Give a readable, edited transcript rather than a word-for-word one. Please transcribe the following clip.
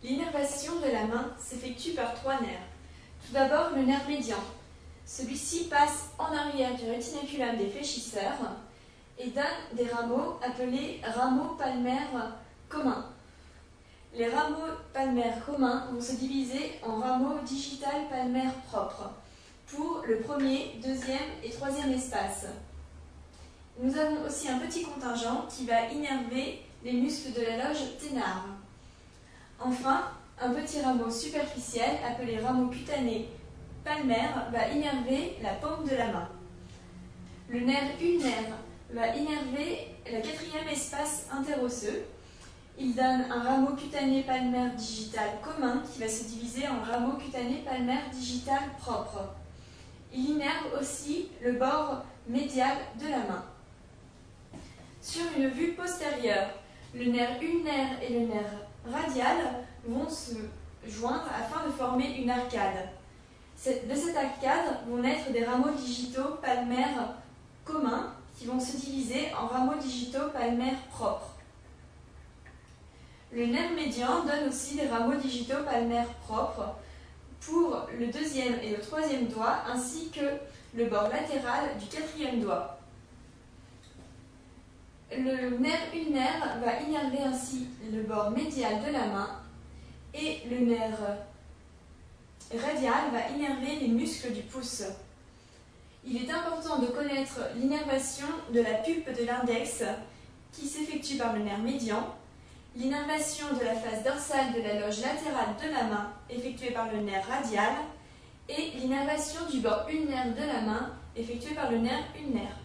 L'innervation de la main s'effectue par trois nerfs. Tout d'abord, le nerf médian. Celui-ci passe en arrière du rétinaculum des fléchisseurs et donne des rameaux appelés rameaux palmaires communs. Les rameaux palmaires communs vont se diviser en rameaux digital palmaires propres pour le premier, deuxième et troisième espace. Nous avons aussi un petit contingent qui va innerver les muscles de la loge ténare. Enfin, un petit rameau superficiel appelé rameau cutané palmaire va innerver la paume de la main. Le nerf ulnaire va innerver le quatrième espace interosseux. Il donne un rameau cutané palmaire digital commun qui va se diviser en rameau cutané palmaire digital propre. Il innerve aussi le bord médial de la main. Sur une vue postérieure, le nerf ulnaire et le nerf radial vont se joindre afin de former une arcade. De cette arcade vont naître des rameaux digitaux palmaires communs qui vont se diviser en rameaux digitaux palmaires propres. Le nerf médian donne aussi des rameaux digitaux palmaires propres pour le deuxième et le troisième doigt ainsi que le bord latéral du quatrième doigt. Le nerf ulnaire va innerver ainsi le bord médial de la main et le nerf radial va innerver les muscles du pouce. Il est important de connaître l'innervation de la pulpe de l'index qui s'effectue par le nerf médian, l'innervation de la face dorsale de la loge latérale de la main effectuée par le nerf radial et l'innervation du bord ulnaire de la main effectuée par le nerf ulnaire.